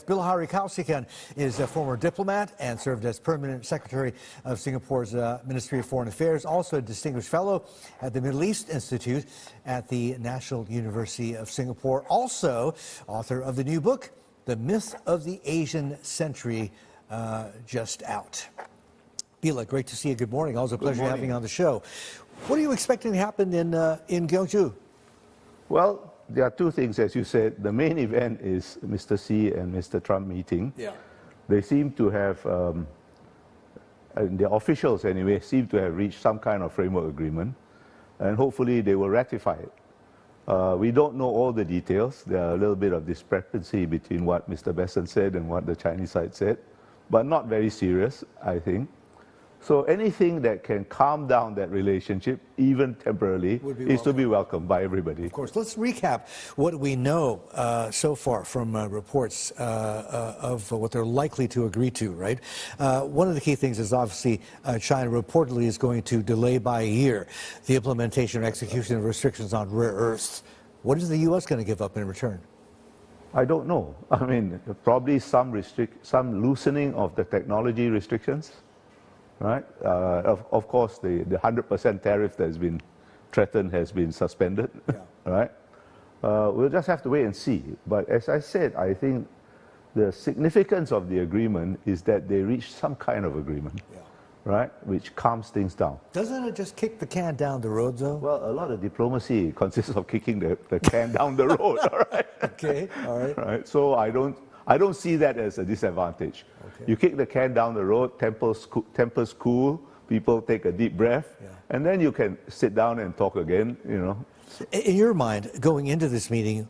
Bilahari Kausikan is a former diplomat and served as permanent secretary of Singapore's Ministry of Foreign Affairs, also a distinguished fellow at the Middle East Institute at the National University of Singapore, also author of the new book, The Myth of the Asian Century, just out. Bila, great to see you. Good morning. Always a pleasure having you on the show. What are you expecting to happen in Gyeongju? Well, there are two things, as you said. The main event is Mr. Xi and Mr. Trump meeting. Yeah. They seem to have, the officials anyway, seem to have reached some kind of framework agreement, and hopefully they will ratify it. We don't know all the details. There are a little bit of discrepancy between what Mr. Besson said and what the Chinese side said, but not very serious, I think. So anything that can calm down that relationship, even temporarily, is to be welcomed by everybody. Of course. Let's recap what we know so far from reports of what they're likely to agree to, right? One of the key things is obviously China reportedly is going to delay by a year the implementation or execution of restrictions on rare earths. What is the U.S. going to give up in return? I don't know. I mean, probably some loosening of the technology restrictions. Right? Of course, the 100% tariff that has been threatened has been suspended. Yeah. Right? We'll just have to wait and see. But as I said, I think the significance of the agreement is that they reached some kind of agreement, right? Which calms things down. Doesn't it just kick the can down the road, though? Well, a lot of diplomacy consists of kicking the can down the road. All right. Okay. All right. Right. So I don't see that as a disadvantage. Okay. You kick the can down the road, tempers cool, people take a deep breath, and then you can sit down and talk again, you know. In your mind, going into this meeting,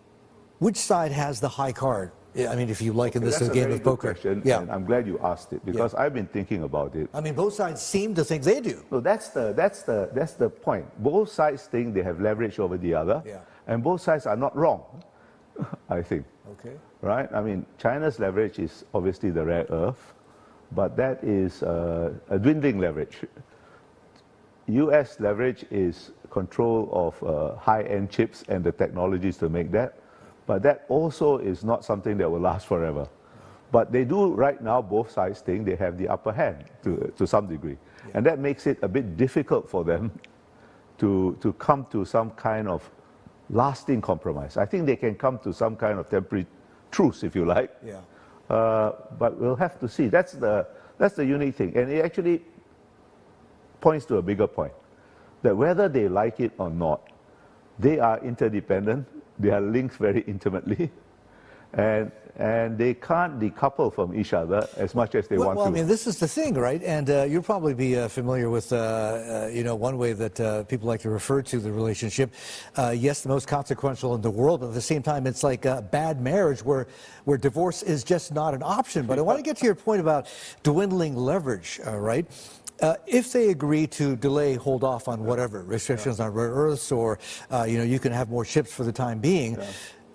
which side has the high card? I mean, if you liken this to a game of poker. Question, and I'm glad you asked it, because I've been thinking about it. I mean, both sides seem to think they do. No, that's the point. Both sides think they have leverage over the other, and both sides are not wrong, I think. Okay. Right? I mean, China's leverage is obviously the rare earth, but that is a dwindling leverage. US leverage is control of high-end chips and the technologies to make that, but that also is not something that will last forever. But they do right now, both sides think they have the upper hand to some degree. And that makes it a bit difficult for them to come to some kind of lasting compromise. I think they can come to some kind of temporary truce, if you like. Yeah. But we'll have to see. That's the unique thing, and it actually points to a bigger point: that whether they like it or not, they are interdependent. They are linked very intimately, and they can't decouple from each other as much as they want to. Well, I mean, this is the thing, right? And you'll probably be familiar with, you know, one way that people like to refer to the relationship. Yes, the most consequential in the world, but at the same time, it's like a bad marriage where divorce is just not an option. But I want to get to your point about dwindling leverage, right? If they agree to delay, hold off on whatever, restrictions on rare earths, or, you know, you can have more chips for the time being,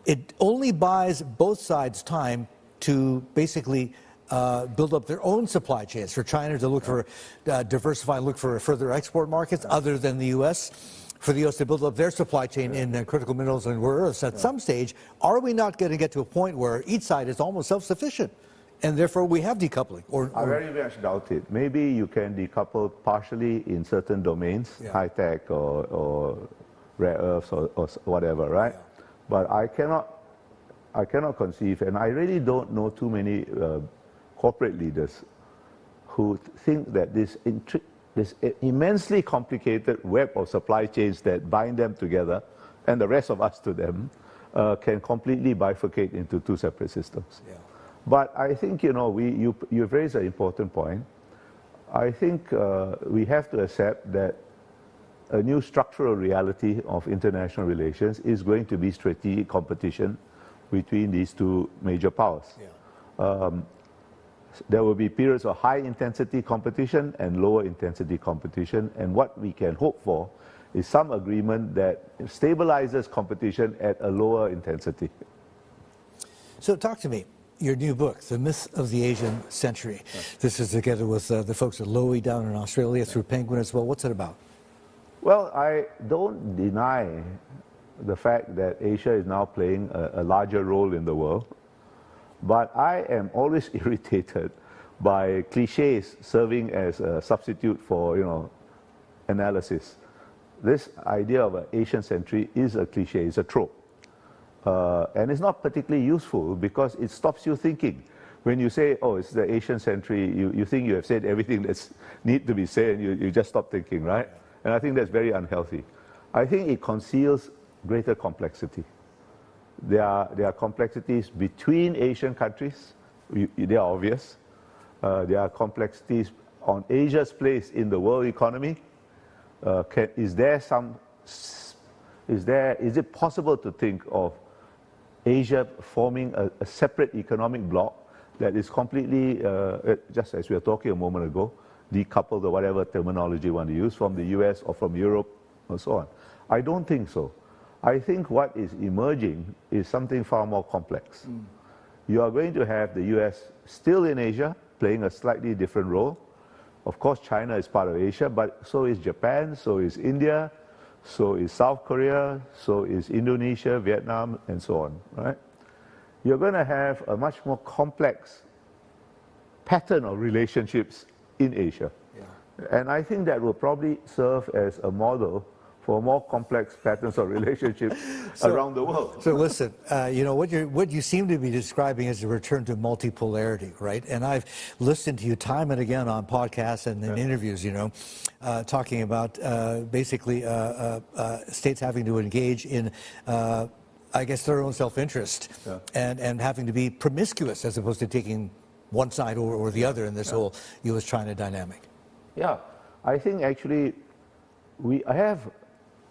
it only buys both sides time to basically build up their own supply chains, for China to look for, diversify, look for further export markets other than the U.S., for the U.S. to build up their supply chain in critical minerals and rare earths. At some stage, are we not going to get to a point where each side is almost self-sufficient, and therefore we have decoupling? I very much doubt it. Maybe you can decouple partially in certain domains, high-tech or rare earths or whatever, right? But I cannot conceive, and I really don't know too many corporate leaders who think that this immensely complicated web of supply chains that bind them together, and the rest of us to them, can completely bifurcate into two separate systems. Yeah. But I think, you know, you've raised an important point. I think we have to accept that a new structural reality of international relations is going to be strategic competition between these two major powers. Yeah. There will be periods of high-intensity competition and lower-intensity competition, and what we can hope for is some agreement that stabilizes competition at a lower intensity. So talk to me. Your new book, The Myth of the Asian Century. This is together with the folks at Lowy down in Australia, through Penguin as well. What's it about? Well, I don't deny the fact that Asia is now playing a larger role in the world. But I am always irritated by cliches serving as a substitute for, analysis. This idea of an Asian century is a cliche, it's a trope. And it's not particularly useful because it stops you thinking. When you say, oh, it's the Asian century, you think you have said everything that's need to be said, and you just stop thinking, right? And I think that's very unhealthy. I think it conceals greater complexity. There are complexities between Asian countries, they are obvious. There are complexities on Asia's place in the world economy. Is it possible to think of Asia forming a separate economic bloc that is completely, just as we were talking a moment ago, decoupled or whatever terminology you want to use from the US or from Europe and so on? I don't think so. I think what is emerging is something far more complex. You are going to have the US still in Asia, playing a slightly different role. Of course, China is part of Asia, but so is Japan, so is India, so is South Korea, so is Indonesia, Vietnam, and so on, right? You're going to have a much more complex pattern of relationships in Asia. Yeah. And I think that will probably serve as a model for more complex patterns of relationships around the world. So listen, what you seem to be describing is a return to multipolarity, right? And I've listened to you time and again on podcasts and in interviews, talking about basically states having to engage in, I guess, their own self-interest and having to be promiscuous as opposed to taking one side or the other in this whole U.S.-China dynamic. Yeah, I think actually I have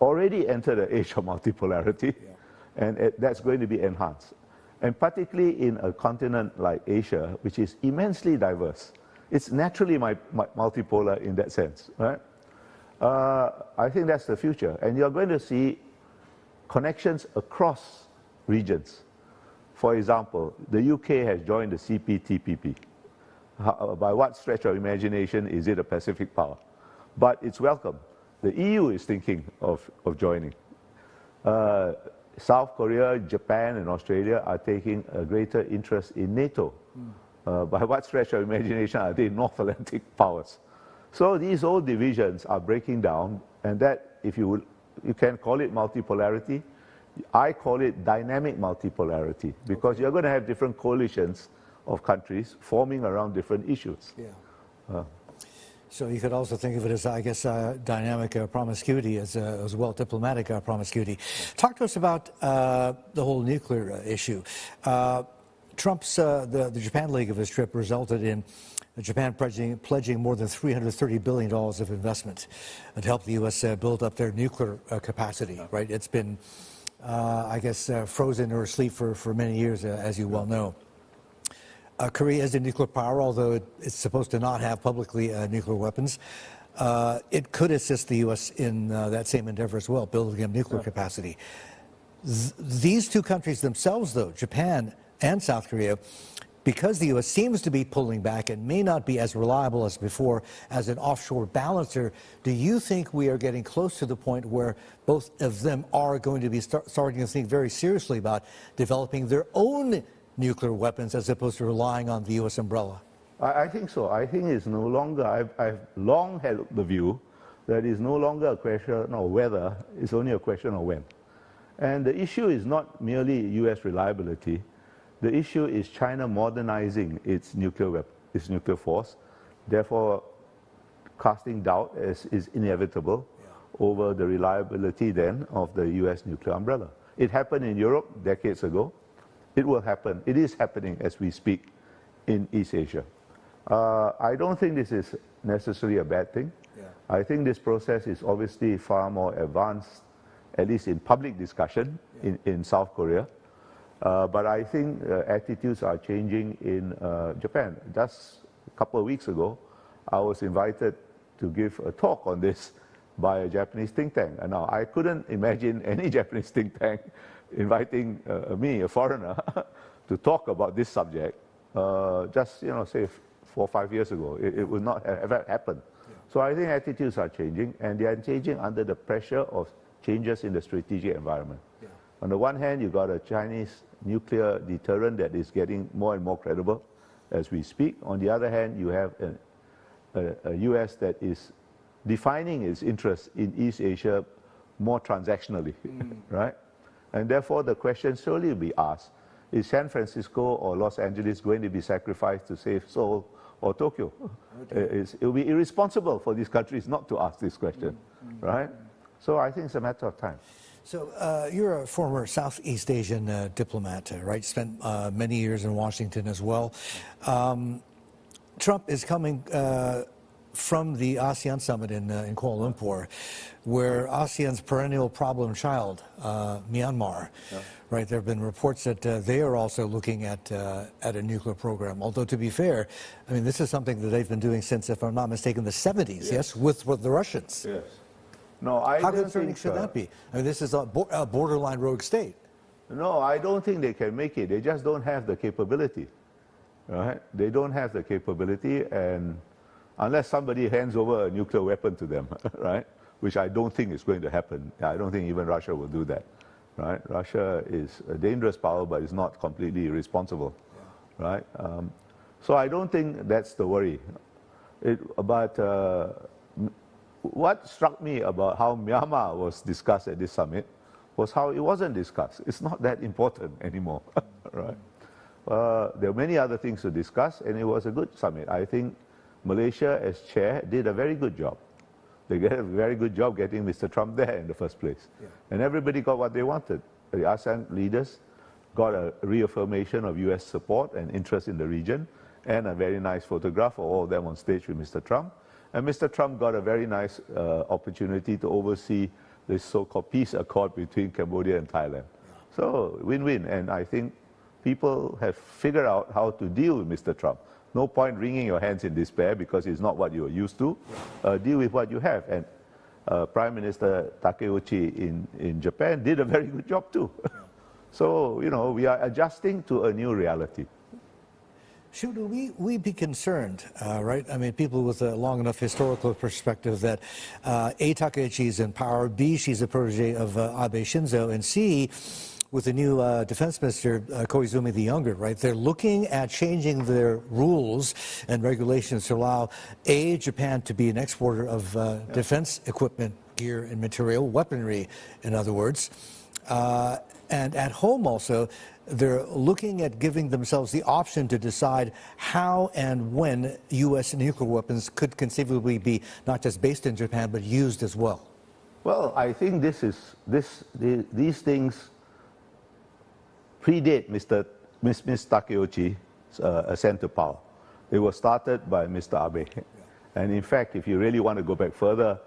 already entered the age of multipolarity, and that's going to be enhanced. And particularly in a continent like Asia, which is immensely diverse. It's naturally multipolar in that sense, right? I think that's the future. And you're going to see connections across regions. For example, the UK has joined the CPTPP. By what stretch of imagination is it a Pacific power? But it's welcome. The EU is thinking of joining. South Korea, Japan, and Australia are taking a greater interest in NATO. By what stretch of imagination are they North Atlantic powers? So these old divisions are breaking down, and that, if you would, you can call it multipolarity. I call it dynamic multipolarity, because you're going to have different coalitions of countries forming around different issues. Yeah. So you could also think of it as, I guess, dynamic promiscuity as well, diplomatic promiscuity. Talk to us about the whole nuclear issue. Trump's, the Japan leg of his trip resulted in Japan pledging more than $330 billion of investment to help the U.S. build up their nuclear capacity, right? It's been, I guess, frozen or asleep for many years, as you well know. Korea is a nuclear power, although it's supposed to not have publicly nuclear weapons. It could assist the U.S. in that same endeavor as well, building up nuclear capacity. These two countries themselves, though, Japan and South Korea, because the U.S. seems to be pulling back and may not be as reliable as before as an offshore balancer, do you think we are getting close to the point where both of them are going to be starting to think very seriously about developing their own nuclear weapons as opposed to relying on the U.S. umbrella? I think so. I think it's no longer, I've long had the view that it's no longer a question of whether, it's only a question of when. And the issue is not merely U.S. reliability. The issue is China modernizing its nuclear force, therefore casting doubt, as is inevitable, over the reliability then of the U.S. nuclear umbrella. It happened in Europe decades ago. It will happen. It is happening as we speak in East Asia. I don't think this is necessarily a bad thing. I think this process is obviously far more advanced, at least in public discussion, in South Korea. But I think attitudes are changing in Japan. Just a couple of weeks ago, I was invited to give a talk on this by a Japanese think tank. And now, I couldn't imagine any Japanese think tank inviting me, a foreigner, to talk about this subject just, say 4 or 5 years ago. It would not have happened. So I think attitudes are changing, and they are changing under the pressure of changes in the strategic environment. On the one hand, you've got a Chinese nuclear deterrent that is getting more and more credible as we speak. On the other hand, you have a US that is defining its interests in East Asia more transactionally, right? And therefore, the question surely will be asked, is San Francisco or Los Angeles going to be sacrificed to save Seoul or Tokyo? It will be irresponsible for these countries not to ask this question, right? So I think it's a matter of time. So you're a former Southeast Asian diplomat, right? Spent many years in Washington as well. Trump is coming from the ASEAN summit in Kuala Lumpur, where ASEAN's perennial problem child, Myanmar, right? There have been reports that they are also looking at a nuclear program. Although, to be fair, I mean, this is something that they've been doing since, if I'm not mistaken, the 70s, yes, with the Russians. Yes. No, How concerning should that be? I mean, this is a borderline rogue state. No, I don't think they can make it. They just don't have the capability, right? They don't have the capability, and unless somebody hands over a nuclear weapon to them, right? Which I don't think is going to happen. I don't think even Russia will do that, right? Russia is a dangerous power, but it's not completely irresponsible, right? So I don't think that's the worry. What struck me about how Myanmar was discussed at this summit was how it wasn't discussed. It's not that important anymore, right? There are many other things to discuss, and it was a good summit. I think Malaysia, as chair, did a very good job. They did a very good job getting Mr. Trump there in the first place. And everybody got what they wanted. The ASEAN leaders got a reaffirmation of US support and interest in the region, and a very nice photograph of all of them on stage with Mr. Trump. And Mr. Trump got a very nice opportunity to oversee this so-called peace accord between Cambodia and Thailand. So win-win, and I think people have figured out how to deal with Mr. Trump. No point wringing your hands in despair because it's not what you're used to. Deal with what you have. And Prime Minister Takeuchi in Japan did a very good job too. So, you know, we are adjusting to a new reality. Should we be concerned, right? I mean, people with a long enough historical perspective that A, Takeuchi's in power, B, she's a protege of Abe Shinzo, and C, with the new defense minister, Koizumi the Younger, right? They're looking at changing their rules and regulations to allow, A, Japan to be an exporter of defense equipment, gear, and material, weaponry, in other words. And at home also, they're looking at giving themselves the option to decide how and when U.S. nuclear weapons could conceivably be not just based in Japan, but used as well. Well, I think these things predate Ms. Takeuchi's ascent to power. They were started by Mr. Abe. And in fact, if you really want to go back further,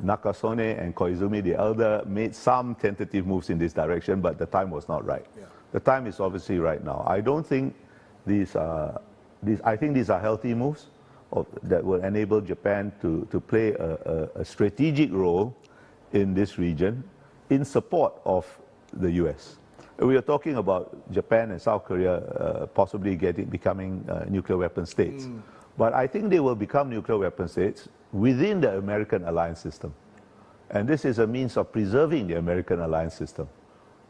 Nakasone and Koizumi the elder made some tentative moves in this direction, but the time was not right. The time is obviously right now. I don't think I think these are healthy moves that will enable Japan to play a strategic role in this region in support of the US. We are talking about Japan and South Korea possibly becoming nuclear weapon states. But I think they will become nuclear weapon states within the American alliance system. And this is a means of preserving the American alliance system.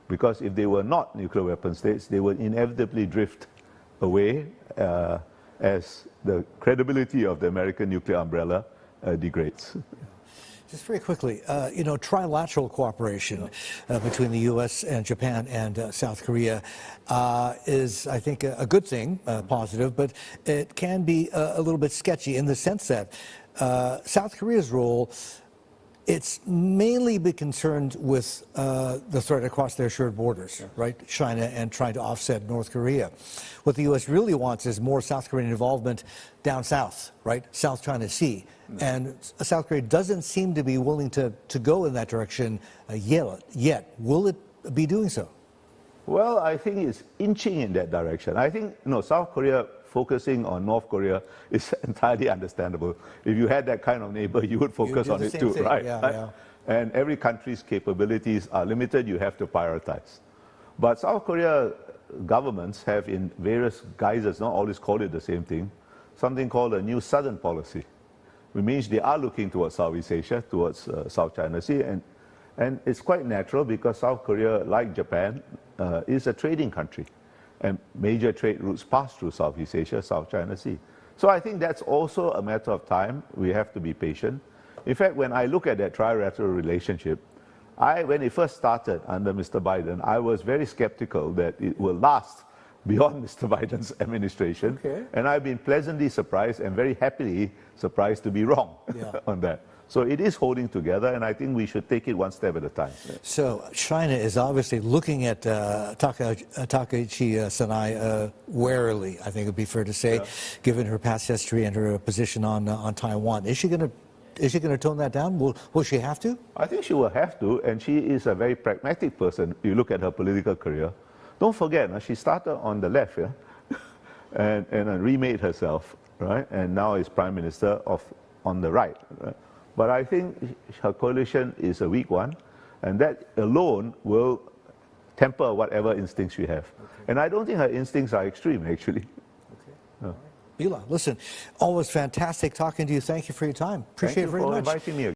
Because if they were not nuclear weapon states, they would inevitably drift away as the credibility of the American nuclear umbrella degrades. Just very quickly, you know, trilateral cooperation between the U.S. and Japan and South Korea is, I think, a good thing, positive, but it can be a little bit sketchy in the sense that South Korea's role, it's mainly been concerned with the threat across their shared borders, right? China, and trying to offset North Korea. What the U.S. really wants is more South Korean involvement down south, right? South China Sea. And South Korea doesn't seem to be willing to go in that direction yet. Will it be doing so? Well, I think it's inching in that direction. I think, you know, South Korea focusing on North Korea is entirely understandable. If you had that kind of neighbor, you would focus on it too, right? And every country's capabilities are limited, you have to prioritize. But South Korea governments have, in various guises, not always called it the same thing, something called a new Southern policy, which means they are looking towards Southeast Asia, towards South China Sea, And it's quite natural because South Korea, like Japan, is a trading country. And major trade routes pass through Southeast Asia, South China Sea. So I think that's also a matter of time. We have to be patient. In fact, when I look at that trilateral relationship, when it first started under Mr. Biden, I was very skeptical that it will last beyond Mr. Biden's administration. Okay. And I've been pleasantly surprised and very happily surprised to be wrong on that. So it is holding together, and I think we should take it one step at a time. So China is obviously looking at Takaichi Sanai warily, I think it would be fair to say, given her past history and her position on Taiwan. Is she going to tone that down? Will she have to? I think she will have to, and she is a very pragmatic person. You look at her political career. Don't forget, she started on the left, and remade herself, right? And now is Prime Minister on the right, right? But I think her coalition is a weak one, and that alone will temper whatever instincts she have. Okay. And I don't think her instincts are extreme, actually. Okay. No. Bila, listen, always fantastic talking to you. Thank you for your time. Appreciate it very much. Thank you for inviting me.